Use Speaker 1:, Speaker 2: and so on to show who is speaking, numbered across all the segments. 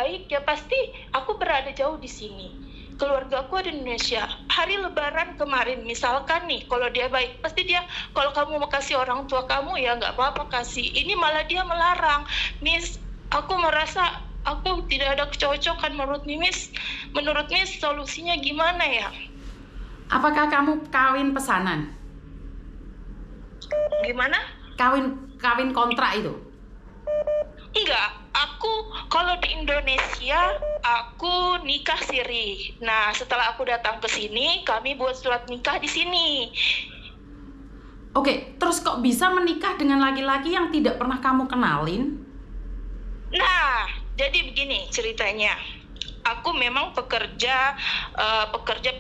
Speaker 1: baik, ya pasti aku berada jauh di sini. Keluarga aku ada di Indonesia. Hari Lebaran kemarin, misalkan nih, kalau dia baik, pasti dia, kalau kamu mau kasih orang tua kamu, ya nggak apa-apa kasih. Ini malah dia melarang. Miss, aku merasa aku tidak ada kecocokan menurut Miss. Menurut Miss, solusinya gimana ya?
Speaker 2: Apakah kamu kawin pesanan?
Speaker 1: Gimana?
Speaker 2: Kawin kontrak itu?
Speaker 1: Enggak, aku kalau di Indonesia aku nikah siri. Nah, setelah aku datang ke sini, kami buat surat nikah di sini.
Speaker 2: Oke, terus kok bisa menikah dengan laki-laki yang tidak pernah kamu kenalin?
Speaker 1: Nah, jadi begini ceritanya. Aku memang pekerja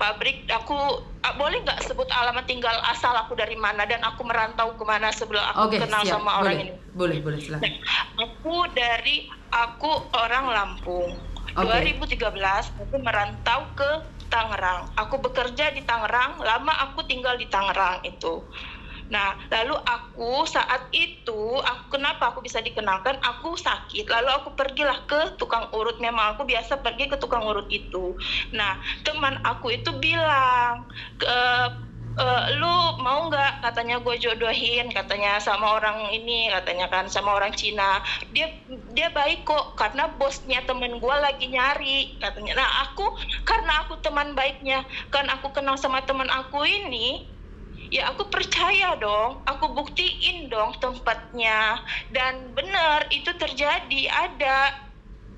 Speaker 1: pabrik. Aku boleh nggak sebut alamat tinggal asal aku dari mana dan aku merantau kemana sebelum aku kenal
Speaker 2: siap.
Speaker 1: sama orang ini.
Speaker 2: Boleh silakan.
Speaker 1: Aku orang Lampung. 2013 aku merantau ke Tangerang. Aku bekerja di Tangerang, lama aku tinggal di Tangerang itu. Nah, lalu aku saat itu, kenapa aku bisa dikenalkan? Aku sakit, lalu aku pergilah ke tukang urut. Memang aku biasa pergi ke tukang urut itu. Nah, teman aku itu bilang, lu mau nggak, katanya gue jodohin, katanya sama orang ini, katanya kan sama orang Cina. Dia baik kok, karena bosnya temen gue lagi nyari, katanya. Nah, karena aku teman baiknya, kan aku kenal sama teman aku ini, ya aku percaya dong, aku buktiin dong tempatnya, dan benar itu terjadi, ada.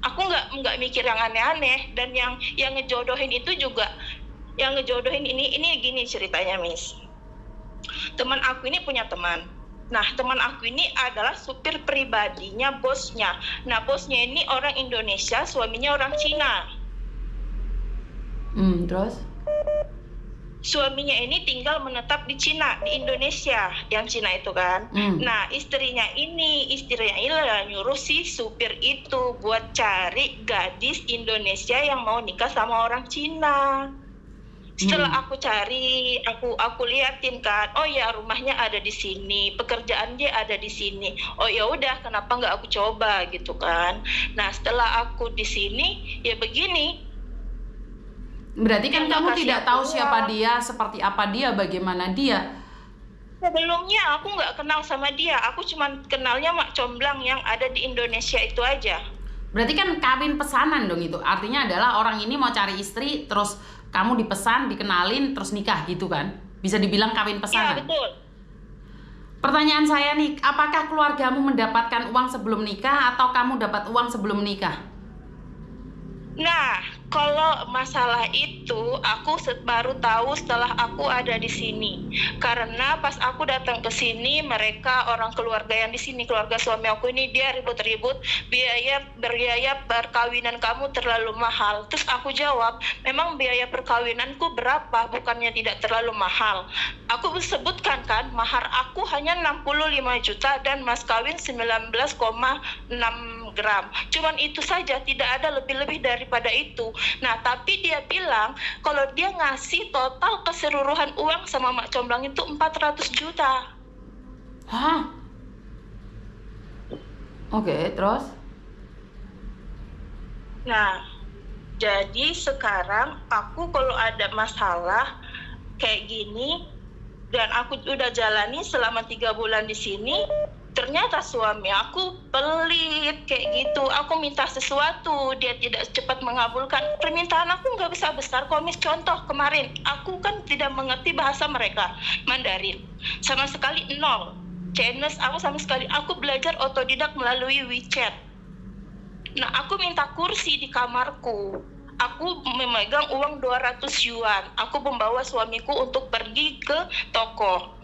Speaker 1: Aku nggak mikir yang aneh-aneh, dan yang ngejodohin itu juga, yang ngejodohin ini gini ceritanya, Miss. Teman aku ini punya teman. Nah, teman aku ini adalah supir pribadinya bosnya. Nah, bosnya ini orang Indonesia, suaminya orang Cina.
Speaker 2: Terus?
Speaker 1: Suaminya ini tinggal menetap di Cina, di Indonesia, yang Cina itu kan. Nah, istrinya ini nyuruh si supir itu buat cari gadis Indonesia yang mau nikah sama orang Cina. Setelah aku cari, aku liatin kan, oh ya rumahnya ada di sini, pekerjaan dia ada di sini. Oh ya udah, kenapa nggak aku coba gitu kan. Nah, setelah aku di sini, ya begini.
Speaker 2: Berarti kan kamu tidak tahu siapa dia, seperti apa dia, bagaimana dia.
Speaker 1: Sebelumnya aku nggak kenal sama dia, aku cuma kenalnya Mak Comblang yang ada di Indonesia itu aja.
Speaker 2: Berarti kan kawin pesanan dong itu, artinya adalah orang ini mau cari istri, terus kamu dipesan, dikenalin, terus nikah gitu kan? Bisa dibilang kawin pesanan.
Speaker 1: Iya, betul.
Speaker 2: Pertanyaan saya nih, apakah keluargamu mendapatkan uang sebelum nikah atau kamu dapat uang sebelum nikah?
Speaker 1: Nah, kalau masalah itu aku baru tahu setelah aku ada di sini. Karena pas aku datang ke sini, mereka orang keluarga yang di sini, keluarga suami aku ini, dia ribut-ribut, biaya perkawinan kamu terlalu mahal. Terus aku jawab, memang biaya perkawinanku berapa? Bukannya tidak terlalu mahal. Aku sebutkan kan, mahar aku hanya 65 juta dan mas kawin 19,6 gram. Cuman itu saja, tidak ada lebih-lebih daripada itu. Nah, tapi dia bilang kalau dia ngasih total keseluruhan uang sama Mak Comblang itu 400 juta.
Speaker 2: Hah? Oke, terus?
Speaker 1: Nah, jadi sekarang aku kalau ada masalah kayak gini dan aku udah jalani selama 3 bulan di sini, ternyata suami aku pelit kayak gitu. Aku minta sesuatu, dia tidak cepat mengabulkan. Permintaan aku nggak besar-besar kok, Miss. Contoh kemarin, aku kan tidak mengerti bahasa mereka, Mandarin. Sama sekali nol. Chinese aku sama sekali. Aku belajar otodidak melalui WeChat. Nah, aku minta kursi di kamarku. Aku memegang uang 200 yuan. Aku membawa suamiku untuk pergi ke toko.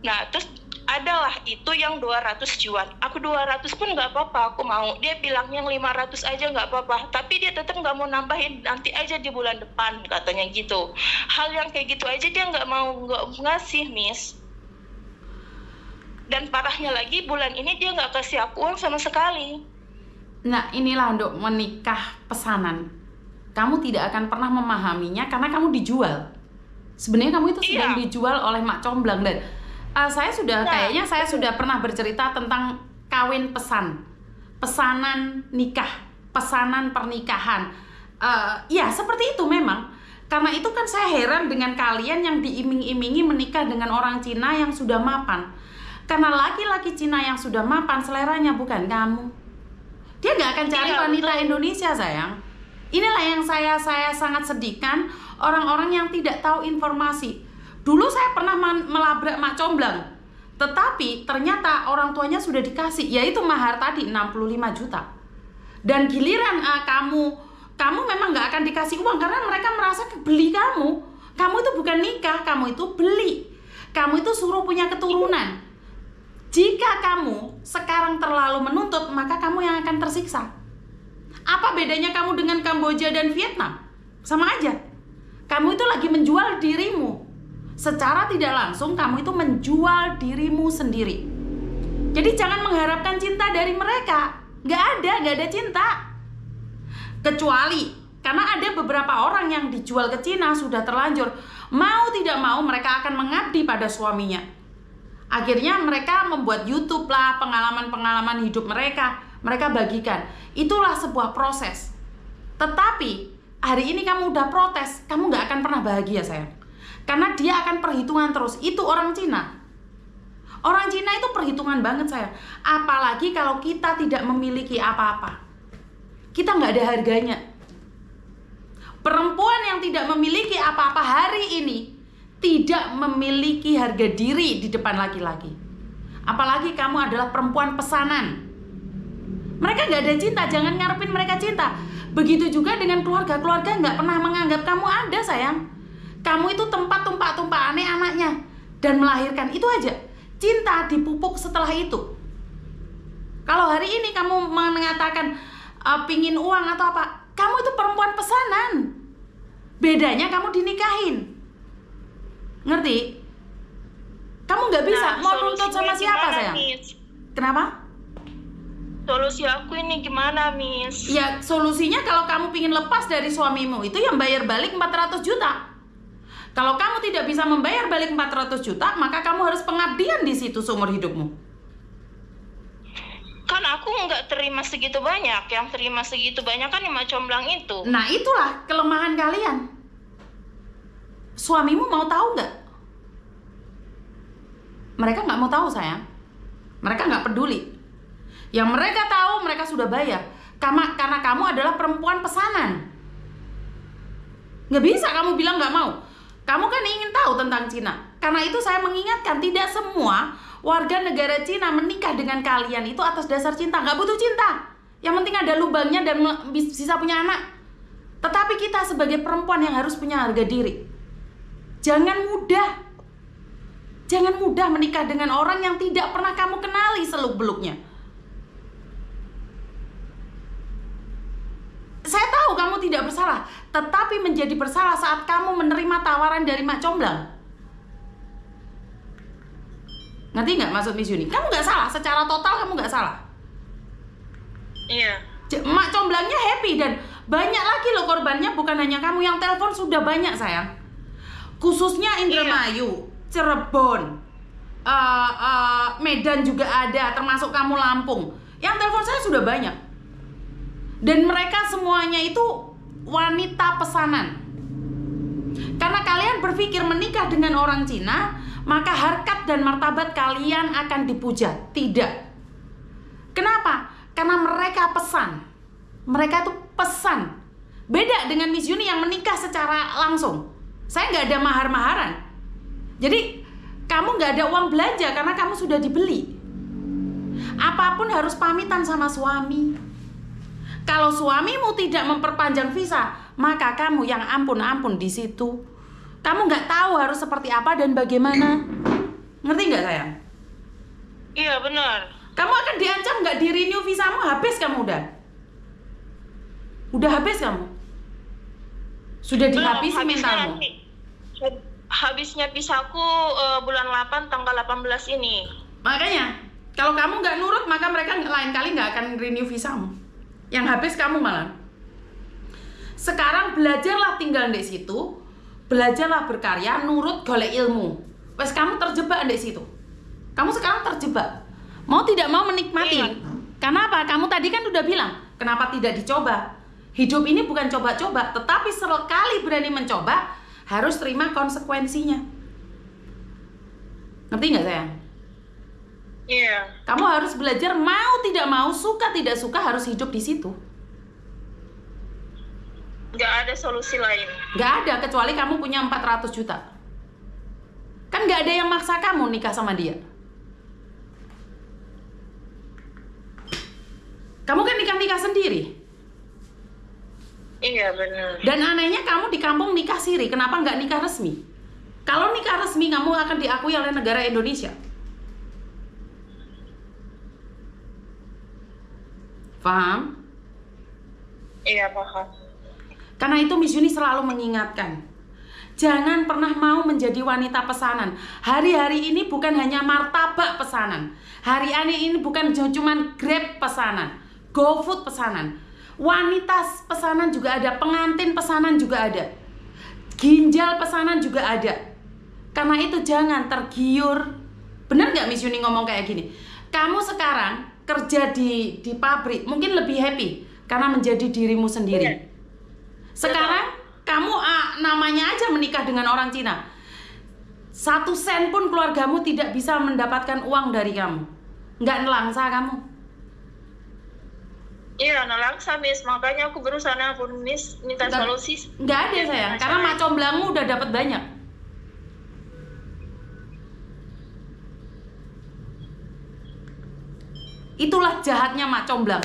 Speaker 1: Nah, terus adalah itu yang 200 yuan. Aku 200 pun nggak apa-apa, aku mau. Dia bilang yang 500 aja nggak apa-apa. Tapi dia tetap nggak mau nambahin, nanti aja di bulan depan, katanya gitu. Hal yang kayak gitu aja dia nggak mau ngasih, Miss. Dan parahnya lagi, bulan ini dia nggak kasih aku uang sama sekali.
Speaker 2: Nah, inilah untuk menikah pesanan. Kamu tidak akan pernah memahaminya karena kamu dijual. Sebenarnya kamu itu sedang dijual oleh Mak Comblang. Dan kayaknya saya sudah pernah bercerita tentang kawin pesanan nikah. pesanan pernikahan. Ya seperti itu memang. Karena itu kan saya heran dengan kalian yang diiming-imingi menikah dengan orang Cina yang sudah mapan. Karena laki-laki Cina yang sudah mapan seleranya bukan kamu. Dia nggak akan cari wanita Indonesia, sayang. Inilah yang saya sangat sedihkan, orang-orang yang tidak tahu informasi. Dulu saya pernah melabrak mak comblang, tetapi ternyata orang tuanya sudah dikasih, yaitu mahar tadi 65 juta. Dan giliran kamu memang nggak akan dikasih uang karena mereka merasa beli kamu. Kamu itu bukan nikah, kamu itu beli. Kamu itu suruh punya keturunan. Jika kamu sekarang terlalu menuntut, maka kamu yang akan tersiksa. Apa bedanya kamu dengan Kamboja dan Vietnam? Sama aja. Kamu itu lagi menjual dirimu. Secara tidak langsung kamu itu menjual dirimu sendiri. Jadi jangan mengharapkan cinta dari mereka. Gak ada cinta. Kecuali karena ada beberapa orang yang dijual ke Cina sudah terlanjur. Mau tidak mau mereka akan mengabdi pada suaminya. Akhirnya mereka membuat YouTube lah, pengalaman-pengalaman hidup mereka bagikan. Itulah sebuah proses. Tetapi hari ini kamu udah protes, kamu gak akan pernah bahagia, sayang. Karena dia akan perhitungan terus. Itu orang Cina. Orang Cina itu perhitungan banget, sayang. Apalagi kalau kita tidak memiliki apa-apa. Kita gak ada harganya. Perempuan yang tidak memiliki apa-apa hari ini tidak memiliki harga diri di depan laki-laki. Apalagi kamu adalah perempuan pesanan. Mereka gak ada cinta, jangan ngarepin mereka cinta. Begitu juga dengan keluarga nggak pernah menganggap kamu ada, sayang. Kamu itu tempat tumpah aneh anaknya dan melahirkan, itu aja. Cinta dipupuk setelah itu. Kalau hari ini kamu mengatakan pingin uang atau apa, kamu itu perempuan pesanan. Bedanya kamu dinikahin. Ngerti? Kamu nggak bisa mau nuntut sama siapa, sayang? Miss? Kenapa?
Speaker 1: Solusi aku ini gimana, Miss?
Speaker 2: Ya solusinya kalau kamu pingin lepas dari suamimu itu yang bayar balik 400 juta. Kalau kamu tidak bisa membayar balik 400 juta, maka kamu harus pengabdian di situ seumur hidupmu.
Speaker 1: Kan aku nggak terima segitu banyak. Yang terima segitu banyak kan yang comblang itu.
Speaker 2: Nah itulah kelemahan kalian. Suamimu mau tahu nggak? Mereka nggak mau tahu, sayang. Mereka nggak peduli. Yang mereka tahu, mereka sudah bayar. Karena kamu adalah perempuan pesanan. Nggak bisa kamu bilang nggak mau. Kamu kan ingin tahu tentang Cina. Karena itu saya mengingatkan, tidak semua warga negara Cina menikah dengan kalian itu atas dasar cinta. Nggak butuh cinta. Yang penting ada lubangnya dan bisa punya anak. Tetapi kita sebagai perempuan yang harus punya harga diri. Jangan mudah menikah dengan orang yang tidak pernah kamu kenali seluk-beluknya. Saya tahu kamu tidak bersalah, tetapi menjadi bersalah saat kamu menerima tawaran dari mak comblang. Ngerti nggak maksud Miss Yuni? Kamu nggak salah, secara total kamu nggak salah.
Speaker 1: Iya.
Speaker 2: Mak comblangnya happy dan banyak lagi loh korbannya, bukan hanya kamu. Yang telepon sudah banyak, sayang. Khususnya Indramayu, Cirebon, Medan juga ada, termasuk kamu Lampung. Yang telepon saya sudah banyak. Dan mereka semuanya itu wanita pesanan. Karena kalian berpikir menikah dengan orang Cina, maka harkat dan martabat kalian akan dipuja. Tidak. Kenapa? Karena mereka pesan. Mereka itu pesan. Beda dengan Miss Yuni yang menikah secara langsung. Saya nggak ada mahar-maharan. Jadi kamu nggak ada uang belanja karena kamu sudah dibeli. Apapun harus pamitan sama suami. Kalau suamimu tidak memperpanjang visa, maka kamu yang ampun-ampun di situ. Kamu nggak tahu harus seperti apa dan bagaimana. Ngerti nggak, sayang?
Speaker 1: Iya, benar.
Speaker 2: Kamu akan diancam nggak di-renew visamu, habis kamu udah. Udah habis kamu. Sudah dihabisi mentalmu.
Speaker 1: Habisnya visaku bulan 8 tanggal 18 ini.
Speaker 2: Makanya kalau kamu nggak nurut, maka mereka lain kali nggak akan renew visamu. Yang habis kamu malah. Sekarang belajarlah tinggal di situ, belajarlah berkarya, nurut, golek ilmu. Wes kamu terjebak di situ. Kamu sekarang terjebak. Mau tidak mau menikmati.
Speaker 1: Iya.
Speaker 2: Karena apa? Kamu tadi kan udah bilang, kenapa tidak dicoba? Hidup ini bukan coba-coba, tetapi sekali berani mencoba, harus terima konsekuensinya. Ngerti nggak sayang?
Speaker 1: Iya.
Speaker 2: Kamu harus belajar mau tidak mau, suka tidak suka harus hidup di situ.
Speaker 1: Nggak ada solusi lain.
Speaker 2: Nggak ada, kecuali kamu punya 400 juta. Kan nggak ada yang maksa kamu nikah sama dia. Kamu kan nikah-nikah sendiri.
Speaker 1: Iya benar.
Speaker 2: Dan anehnya kamu di kampung nikah siri, kenapa nggak nikah resmi? Kalau nikah resmi kamu akan diakui oleh negara Indonesia. Paham?
Speaker 1: Iya paham.
Speaker 2: Karena itu Miss Yuni selalu mengingatkan, jangan pernah mau menjadi wanita pesanan. Hari-hari ini bukan hanya martabak pesanan. Hari-hari ini bukan cuma Grab pesanan, GoFood pesanan. Wanita pesanan juga ada, pengantin pesanan juga ada, ginjal pesanan juga ada. Karena itu jangan tergiur. Benar nggak Miss Yuni ngomong kayak gini? Kamu sekarang kerja di pabrik mungkin lebih happy karena menjadi dirimu sendiri.
Speaker 1: Iya.
Speaker 2: Sekarang kamu namanya aja menikah dengan orang Cina, 1 sen pun keluargamu tidak bisa mendapatkan uang dari kamu. Nggak nelangsa kamu.
Speaker 1: Iya, nelangsa Miss, makanya aku berusaha nelfon Miss minta solusi.
Speaker 2: Nggak ada sayang, karena mak comblangmu udah dapat banyak. Itulah jahatnya mak comblang.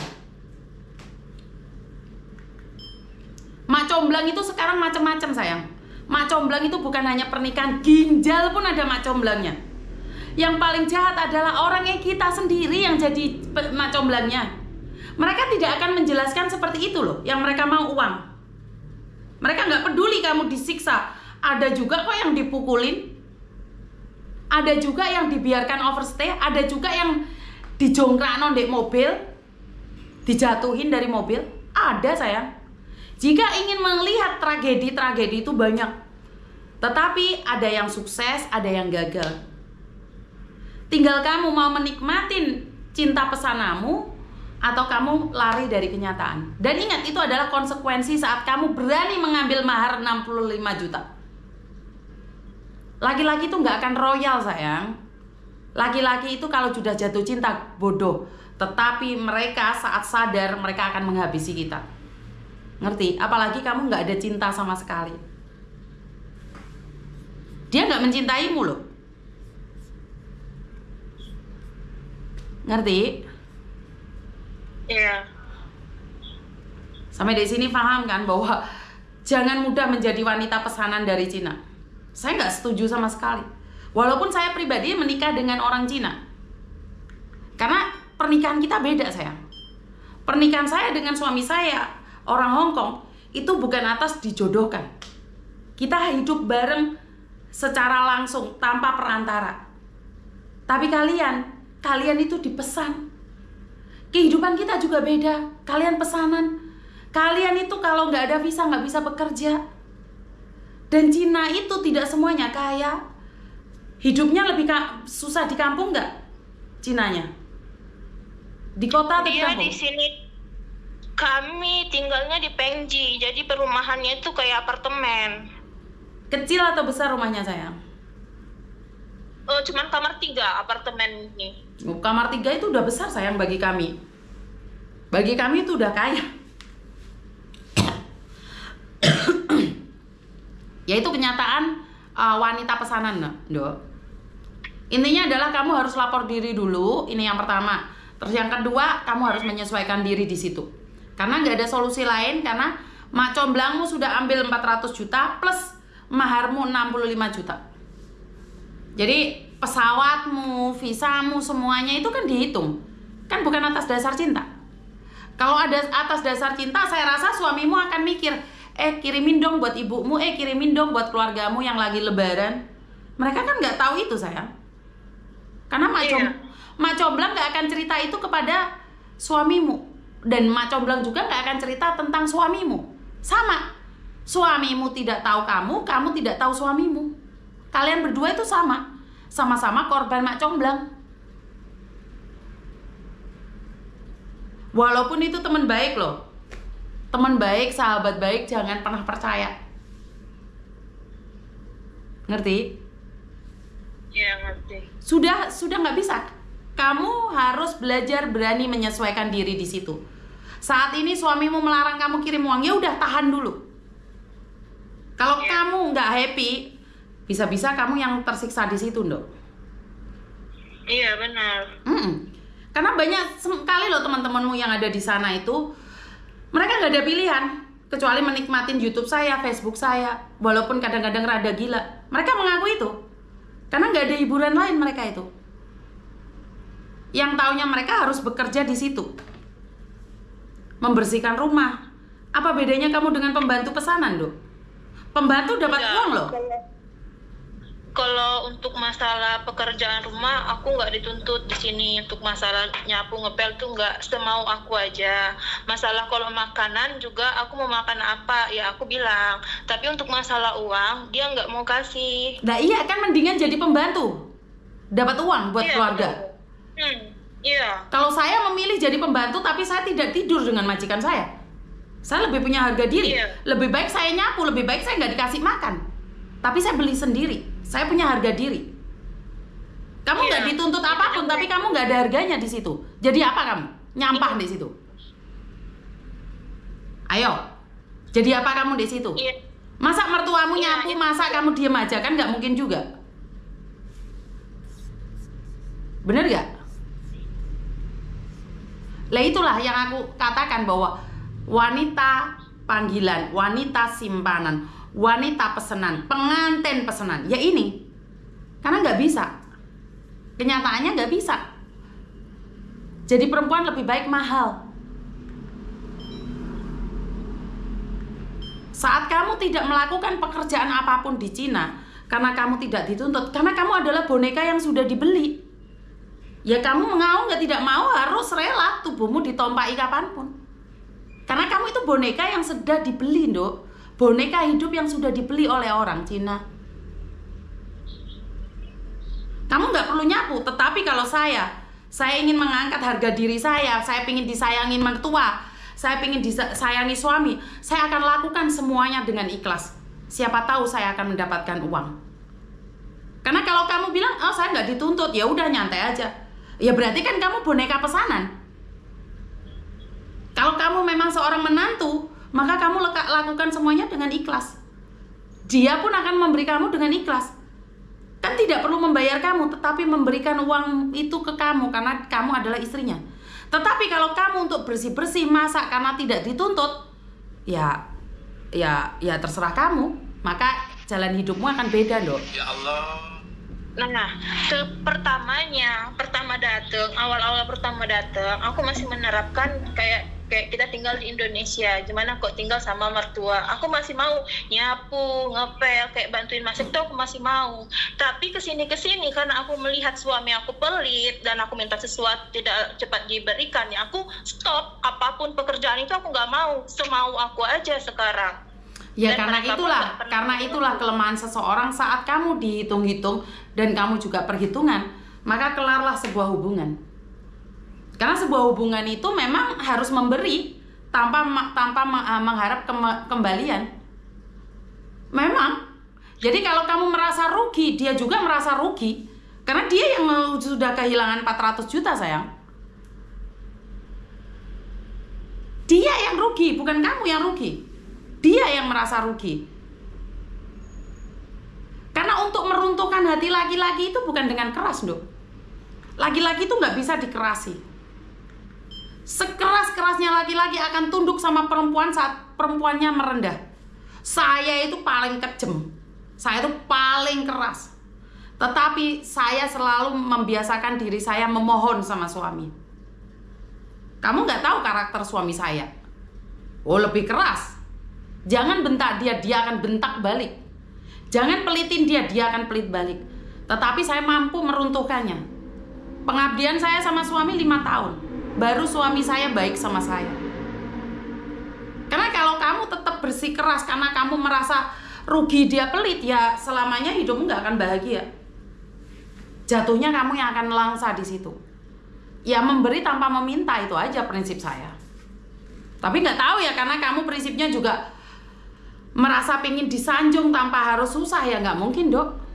Speaker 2: Mak comblang itu sekarang macam-macam sayang. Mak comblang itu bukan hanya pernikahan, ginjal pun ada mak comblangnya. Yang paling jahat adalah orangnya kita sendiri yang jadi mak comblangnya. Mereka tidak akan menjelaskan seperti itu loh. Yang mereka mau uang. Mereka nggak peduli kamu disiksa. Ada juga kok yang dipukulin. Ada juga yang dibiarkan overstay. Ada juga yang dijongkrak ndek mobil, dijatuhin dari mobil. Ada sayang. Jika ingin melihat tragedi-tragedi itu banyak. Tetapi ada yang sukses, ada yang gagal. Tinggal kamu mau menikmatin cinta pesanamu atau kamu lari dari kenyataan. Dan ingat, itu adalah konsekuensi saat kamu berani mengambil mahar 65 juta. Laki-laki itu nggak akan royal sayang. Laki-laki itu kalau sudah jatuh cinta bodoh. Tetapi mereka saat sadar mereka akan menghabisi kita. Ngerti? Apalagi kamu nggak ada cinta sama sekali. Dia nggak mencintaimu loh. Ngerti?
Speaker 1: Iya.
Speaker 2: Sampai di sini paham kan bahwa jangan mudah menjadi wanita pesanan dari Cina. Saya nggak setuju sama sekali. Walaupun saya pribadi menikah dengan orang Cina. Karena pernikahan kita beda sayang. Pernikahan saya dengan suami saya orang Hong Kong itu bukan atas dijodohkan. Kita hidup bareng secara langsung tanpa perantara. Tapi kalian itu dipesan. Kehidupan kita juga beda. Kalian pesanan. Kalian itu kalau nggak ada visa nggak bisa bekerja. Dan Cina itu tidak semuanya kaya. Hidupnya lebih susah di kampung nggak? Cinanya? Di kota atau di kampung?
Speaker 1: Di sini kami tinggalnya di Pengji, jadi perumahannya itu kayak apartemen.
Speaker 2: Kecil atau besar rumahnya sayang?
Speaker 1: Oh, cuman kamar 3 apartemen ini.
Speaker 2: Kamar 3 itu udah besar sayang bagi kami. Bagi kami itu udah kaya. Yaitu kenyataan wanita pesanan, Dok. Intinya adalah kamu harus lapor diri dulu, ini yang pertama. Terus yang kedua, kamu harus menyesuaikan diri di situ. Karena nggak ada solusi lain, karena mak comblangmu sudah ambil 400 juta plus maharmu 65 juta. Jadi pesawatmu, visamu, semuanya itu kan dihitung. Kan bukan atas dasar cinta. Kalau ada atas dasar cinta, saya rasa suamimu akan mikir, kirimin dong buat ibumu, kirimin dong buat keluargamu yang lagi lebaran. Mereka kan nggak tahu itu sayang. Karena mak comblang nggak akan cerita itu kepada suamimu. Dan mak comblang juga nggak akan cerita tentang suamimu. Sama. Suamimu tidak tahu kamu tidak tahu suamimu. Kalian berdua itu sama. Sama-sama korban mak comblang. Walaupun itu teman baik loh. Teman baik, sahabat baik, jangan pernah percaya. Ngerti?
Speaker 1: Iya, ngerti.
Speaker 2: Sudah nggak bisa. Kamu harus belajar berani menyesuaikan diri di situ. Saat ini suamimu melarang kamu kirim uang, ya udah tahan dulu. Kalau kamu nggak happy, bisa-bisa kamu yang tersiksa di situ, Ndok.
Speaker 1: Iya, benar.
Speaker 2: Karena banyak sekali loh teman-temanmu yang ada di sana itu, mereka nggak ada pilihan kecuali menikmatin YouTube saya, Facebook saya, walaupun kadang-kadang rada gila. Mereka mengaku itu, karena nggak ada hiburan lain mereka itu. Yang taunya mereka harus bekerja di situ, membersihkan rumah. Apa bedanya kamu dengan pembantu pesanan, Dok? Pembantu dapat uang loh.
Speaker 1: Kalau untuk masalah pekerjaan rumah, aku nggak dituntut di sini. Untuk masalah nyapu ngepel tuh nggak semau aku aja. Masalah kalau makanan juga, aku mau makan apa ya aku bilang. Tapi untuk masalah uang, dia nggak mau kasih.
Speaker 2: Nah iya kan, mendingan jadi pembantu, dapat uang buat keluarga.
Speaker 1: Iya.
Speaker 2: Kalau saya memilih jadi pembantu, tapi saya tidak tidur dengan majikan saya. Saya lebih punya harga diri. Lebih baik saya nyapu, lebih baik saya nggak dikasih makan. Tapi saya beli sendiri. Saya punya harga diri. Kamu nggak dituntut apapun, tapi kamu nggak ada harganya di situ. Jadi apa kamu? Nyampah di situ. Ayo, jadi apa kamu di situ? Masa mertuamu nyapu, masa kamu diem aja? Kan nggak mungkin juga. Bener nggak? Lah itulah yang aku katakan bahwa wanita panggilan, wanita simpanan, wanita pesanan, pengantin pesanan, ya ini. Karena nggak bisa. Kenyataannya nggak bisa. Jadi perempuan lebih baik mahal. Saat kamu tidak melakukan pekerjaan apapun di Cina, karena kamu tidak dituntut, karena kamu adalah boneka yang sudah dibeli. Ya kamu mau nggak tidak mau harus rela tubuhmu ditompaki kapanpun. Karena kamu itu boneka yang sudah dibeli, Ndok. Boneka hidup yang sudah dibeli oleh orang Cina. Kamu nggak perlu nyapu, tetapi kalau saya ingin mengangkat harga diri saya ingin disayangi mertua, saya ingin disayangi suami, saya akan lakukan semuanya dengan ikhlas. Siapa tahu saya akan mendapatkan uang. Karena kalau kamu bilang, oh saya nggak dituntut, ya udah nyantai aja. Ya berarti kan kamu boneka pesanan. Kalau kamu memang seorang menantu, maka kamu lakukan semuanya dengan ikhlas. Dia pun akan memberi kamu dengan ikhlas. Kan tidak perlu membayar kamu, tetapi memberikan uang itu ke kamu karena kamu adalah istrinya. Tetapi kalau kamu untuk bersih-bersih, masak karena tidak dituntut, ya terserah kamu. Maka jalan hidupmu akan beda, Dok.
Speaker 1: Ya Allah. Nah, awal-awal pertama datang, aku masih menerapkan kayak kita tinggal di Indonesia, gimana kok tinggal sama mertua. Aku masih mau nyapu, ngepel, kayak bantuin masak tuh aku masih mau. Tapi kesini karena aku melihat suami aku pelit dan aku minta sesuatu tidak cepat diberikan, ya aku stop. Apapun pekerjaan itu aku nggak mau, semau aku aja sekarang.
Speaker 2: Ya dan karena itulah kelemahan seseorang. Saat kamu dihitung-hitung dan kamu juga perhitungan, maka kelarlah sebuah hubungan. Karena sebuah hubungan itu memang harus memberi tanpa mengharap kembalian. Memang. Jadi kalau kamu merasa rugi, dia juga merasa rugi. Karena dia yang sudah kehilangan 400 juta, sayang. Dia yang rugi, bukan kamu yang rugi. Dia yang merasa rugi. Karena untuk meruntuhkan hati laki-laki itu bukan dengan keras, Dok. Laki-laki itu nggak bisa dikerasi. Sekeras-kerasnya laki-laki akan tunduk sama perempuan saat perempuannya merendah. Saya itu paling kejem. Saya itu paling keras. Tetapi saya selalu membiasakan diri saya memohon sama suami. Kamu nggak tahu karakter suami saya. Oh, lebih keras. Jangan bentak dia akan bentak balik. Jangan pelitin dia akan pelit balik. Tetapi saya mampu meruntuhkannya. Pengabdian saya sama suami 5 tahun. Baru suami saya baik sama saya. Karena kalau kamu tetap bersikeras karena kamu merasa rugi dia pelit, ya selamanya hidupmu nggak akan bahagia. Jatuhnya kamu yang akan melangsa di situ. Ya memberi tanpa meminta, itu aja prinsip saya. Tapi nggak tahu ya, karena kamu prinsipnya juga merasa pingin disanjung tanpa harus susah, ya nggak mungkin, Dok.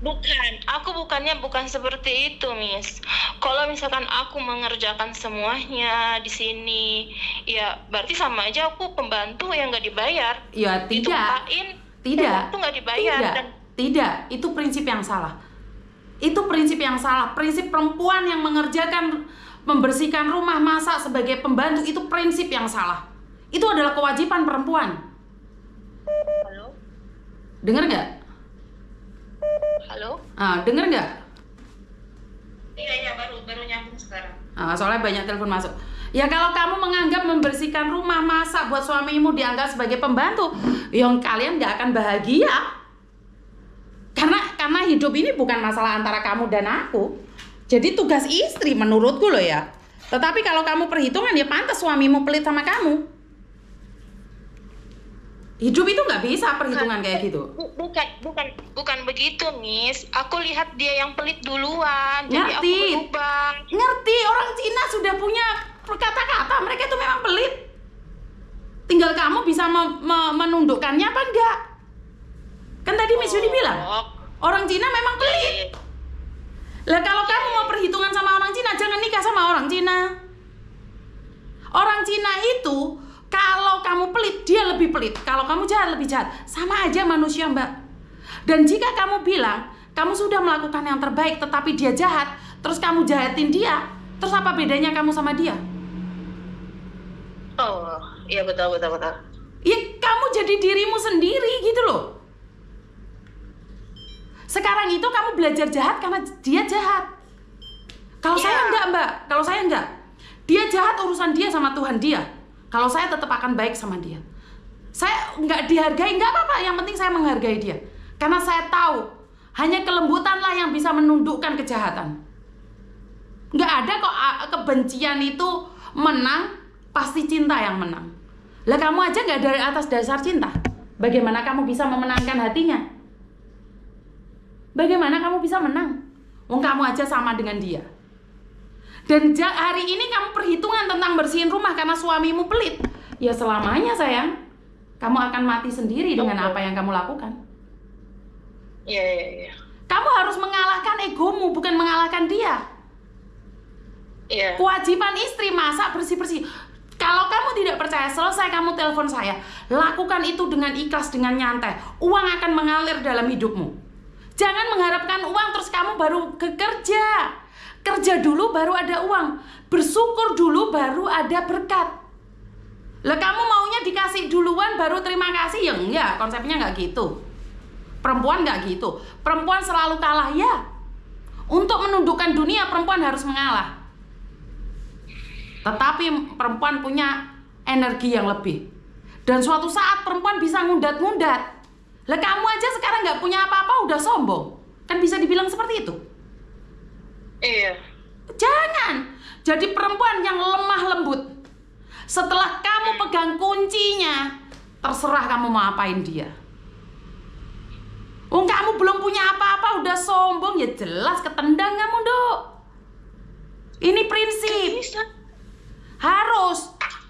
Speaker 1: Bukan seperti itu, Miss. Kalau misalkan aku mengerjakan semuanya di sini, ya berarti sama aja aku pembantu yang nggak dibayar.
Speaker 2: Ya tidak,
Speaker 1: tidak, itu nggak dibayar.
Speaker 2: Tidak, itu prinsip yang salah. Itu prinsip yang salah. Prinsip perempuan yang mengerjakan, membersihkan rumah, masak sebagai pembantu, itu prinsip yang salah. Itu adalah kewajiban perempuan.
Speaker 1: Halo?
Speaker 2: Dengar nggak?
Speaker 1: Halo?
Speaker 2: Dengar nggak?
Speaker 1: Iya, baru nyambung sekarang.
Speaker 2: Soalnya banyak telepon masuk. Ya kalau kamu menganggap membersihkan rumah, masak buat suamimu dianggap sebagai pembantu, yang kalian nggak akan bahagia. Karena hidup ini bukan masalah antara kamu dan aku. Jadi tugas istri menurutku loh ya. Tetapi kalau kamu perhitungan, ya pantas suamimu pelit sama kamu. Hidup itu nggak bisa perhitungan kayak gitu.
Speaker 1: Bukan begitu, Miss. Aku lihat dia yang pelit duluan. Jadi aku berubah.
Speaker 2: Ngerti, orang Cina sudah punya kata-kata. Mereka itu memang pelit. Tinggal kamu bisa menundukkannya apa enggak. Kan tadi Miss Yudi bilang, orang Cina memang pelit. Lah kalau kamu mau perhitungan sama orang Cina, jangan nikah sama orang Cina. Orang Cina itu, kalau kamu pelit, dia lebih pelit. Kalau kamu jahat, lebih jahat. Sama aja manusia, Mbak. Dan jika kamu bilang, kamu sudah melakukan yang terbaik, tetapi dia jahat, terus kamu jahatin dia, terus apa bedanya kamu sama dia?
Speaker 1: Oh, iya betul.
Speaker 2: Ya, kamu jadi dirimu sendiri gitu loh. Sekarang itu kamu belajar jahat karena dia jahat. Kalau saya enggak, Mbak. Kalau saya enggak. Dia jahat, urusan dia sama Tuhan dia. Kalau saya tetap akan baik sama dia. Saya nggak dihargai, nggak apa-apa. Yang penting saya menghargai dia. Karena saya tahu, hanya kelembutanlah yang bisa menundukkan kejahatan. Nggak ada kok kebencian itu menang, pasti cinta yang menang. Lah kamu aja nggak dari atas dasar cinta. Bagaimana kamu bisa memenangkan hatinya? Bagaimana kamu bisa menang? Wong kamu aja sama dengan dia. Dan hari ini kamu perhitungan tentang bersihin rumah karena suamimu pelit. Ya selamanya sayang, kamu akan mati sendiri dengan apa yang kamu lakukan.
Speaker 1: Iya.
Speaker 2: Kamu harus mengalahkan egomu, bukan mengalahkan dia.
Speaker 1: Iya.
Speaker 2: Kewajiban istri masak, bersih-bersih. Kalau kamu tidak percaya, selesai kamu telepon saya. Lakukan itu dengan ikhlas, dengan nyantai. Uang akan mengalir dalam hidupmu. Jangan mengharapkan uang terus kamu baru kerja. Kerja dulu baru ada uang. Bersyukur dulu baru ada berkat. Lah kamu maunya dikasih duluan baru terima kasih? Ya enggak, konsepnya enggak gitu. Perempuan enggak gitu. Perempuan selalu kalah ya. Untuk menundukkan dunia, perempuan harus mengalah. Tetapi perempuan punya energi yang lebih. Dan suatu saat perempuan bisa ngundat-ngundat. Lah kamu aja sekarang nggak punya apa-apa udah sombong. Kan bisa dibilang seperti itu.
Speaker 1: Iya.
Speaker 2: Jangan jadi perempuan yang lemah lembut. Setelah kamu pegang kuncinya, terserah kamu mau apain dia. Kamu belum punya apa-apa udah sombong, ya jelas ketendang kamu, Dok. Ini prinsip.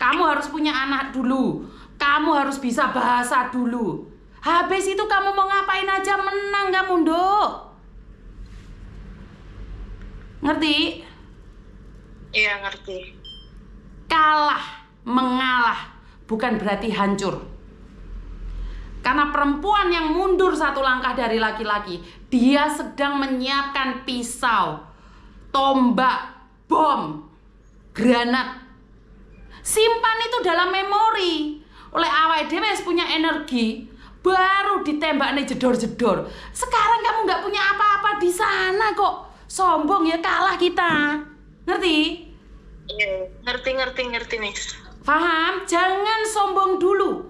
Speaker 2: Kamu harus punya anak dulu. Kamu harus bisa bahasa dulu. Habis itu kamu mau ngapain aja menang kamu, Dok. Ngerti?
Speaker 1: Iya, ngerti.
Speaker 2: Kalah, mengalah bukan berarti hancur. Karena perempuan yang mundur satu langkah dari laki-laki, dia sedang menyiapkan pisau, tombak, bom, granat. Simpan itu dalam memori. Oleh awake dhewe punya energi, baru ditembak nih jedor-jedor. Sekarang kamu nggak punya apa-apa di sana kok. Sombong ya, kalah kita. Ngerti?
Speaker 1: Iya, ngerti, Miss.
Speaker 2: Paham? Jangan sombong dulu.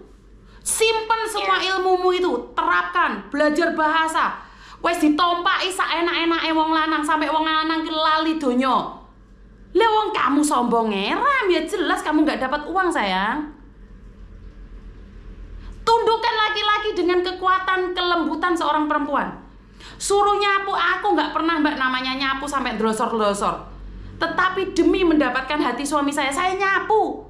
Speaker 2: Simpen semua ilmumu itu, terapkan, belajar bahasa. Wes ditompaki saenak-enake wong lanang sampai wong lanang ki lali donya. Lah wong kamu sombong ngeram, ya jelas kamu nggak dapat uang, sayang. Tundukkan laki-laki dengan kekuatan kelembutan seorang perempuan. Suruh nyapu, aku nggak pernah Mbak namanya nyapu sampai drosor-drosor. Tetapi demi mendapatkan hati suami saya nyapu.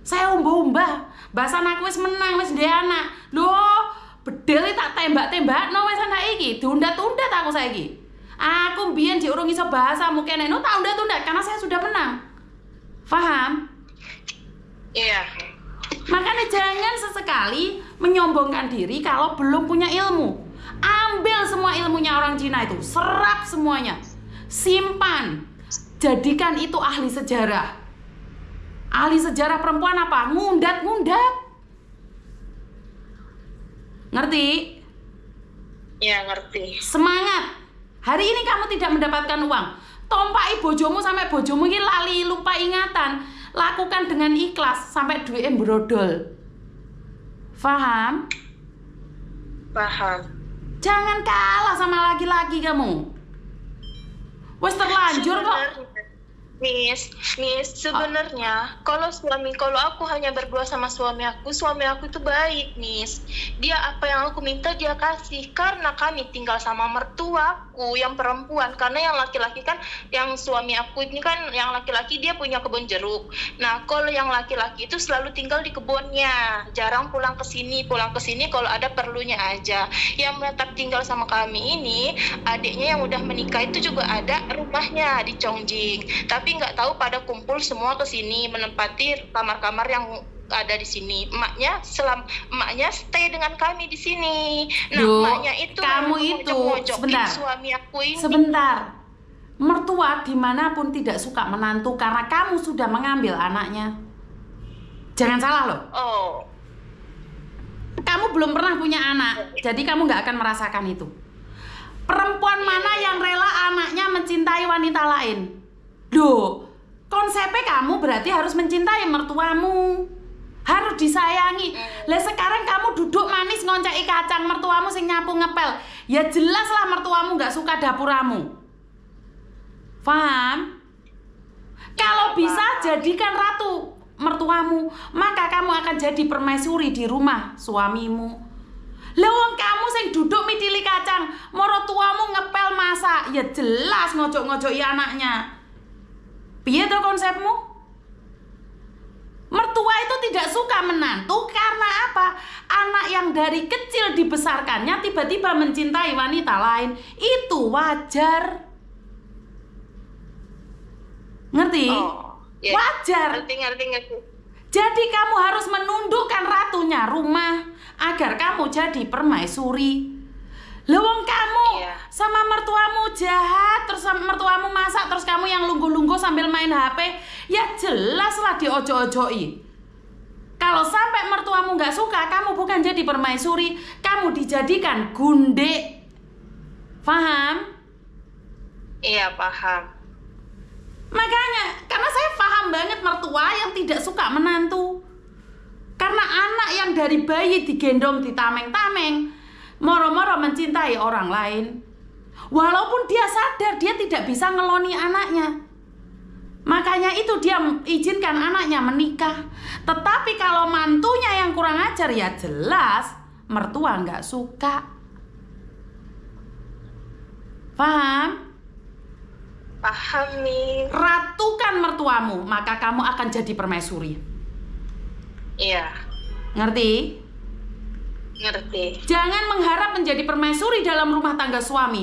Speaker 2: Saya umbah-umbah. Bahasan aku wis menang, wis ndek anak. Loh, bedel tak tembak-tembakno wis anak iki. Diundat-undat aku saiki. Aku mbiyen urung iso bahasamu kene, no tak undat-undat karena saya sudah menang. Paham?
Speaker 1: Iya.
Speaker 2: Makanya jangan sesekali menyombongkan diri kalau belum punya ilmu. Ambil semua ilmunya orang Cina itu, serap semuanya. Simpan. Jadikan itu ahli sejarah. Ahli sejarah perempuan apa? Ngundat-ngundat. Ngerti?
Speaker 1: Iya, ngerti.
Speaker 2: Semangat. Hari ini kamu tidak mendapatkan uang. Tompai bojomu sampai bojomu ini lali lupa ingatan. Lakukan dengan ikhlas sampai duitnya brodol. Paham?
Speaker 1: Paham.
Speaker 2: Jangan kalah sama laki-laki kamu. Wes terlanjur kok.
Speaker 1: Miss, sebenarnya kalau aku hanya berdua sama suami aku itu baik, Miss. Dia apa yang aku minta dia kasih, karena kami tinggal sama mertuaku yang perempuan. Karena yang laki-laki kan, yang suami aku ini kan, yang laki-laki dia punya kebun jeruk. Nah, kalau yang laki-laki itu selalu tinggal di kebunnya, jarang pulang ke sini kalau ada perlunya aja. Yang menetap tinggal sama kami ini, adiknya yang udah menikah itu juga ada rumahnya di Chongqing. Tapi nggak tahu pada kumpul semua ke sini menempati kamar-kamar yang ada di sini. Emaknya stay dengan kami di sini. Nah, emaknya itu
Speaker 2: kamu itu sebentar.
Speaker 1: Suami aku ini.
Speaker 2: Sebentar. Mertua dimanapun tidak suka menantu karena kamu sudah mengambil anaknya. Jangan salah loh.
Speaker 1: Oh.
Speaker 2: Kamu belum pernah punya anak, jadi kamu nggak akan merasakan itu. Perempuan mana yang rela anaknya mencintai wanita lain? Loh, konsepnya kamu berarti harus mencintai mertuamu, harus disayangi. Lah sekarang kamu duduk manis ngonceki kacang, mertuamu sing nyapu ngepel. Ya jelas lah mertuamu nggak suka dapuramu. Paham? Kalau bisa jadikan ratu mertuamu, maka kamu akan jadi permaisuri di rumah suamimu. Lewong kamu sing duduk mitili kacang, moro tuamu ngepel masak, ya jelas ngojok-ngojoki anaknya. Piye to konsepmu? Mertua itu tidak suka menantu karena apa? Anak yang dari kecil dibesarkannya tiba-tiba mencintai wanita lain, itu wajar. Ngerti?
Speaker 1: Oh, yeah.
Speaker 2: Wajar.
Speaker 1: Ngerti.
Speaker 2: Jadi kamu harus menundukkan ratunya rumah agar kamu jadi permaisuri. Lewong kamu sama mertuamu jahat, terus mertuamu masak, terus kamu yang lungguh-lungguh sambil main HP, ya jelas lah diojo-ojoi. Kalau sampai mertuamu nggak suka, kamu bukan jadi permaisuri, kamu dijadikan gunde. Paham?
Speaker 1: Iya, paham.
Speaker 2: Makanya, karena saya paham banget mertua yang tidak suka menantu. Karena anak yang dari bayi digendong, ditameng-tameng, moro-moro mencintai orang lain. Walaupun dia sadar dia tidak bisa ngeloni anaknya. Makanya itu dia izinkan anaknya menikah. Tetapi kalau mantunya yang kurang ajar, ya jelas mertua nggak suka. Paham?
Speaker 1: Paham nih.
Speaker 2: Ratukan mertuamu, maka kamu akan jadi permaisuri.
Speaker 1: Iya.
Speaker 2: Ngerti?
Speaker 1: Ngerti.
Speaker 2: Jangan mengharap menjadi permaisuri dalam rumah tangga suami.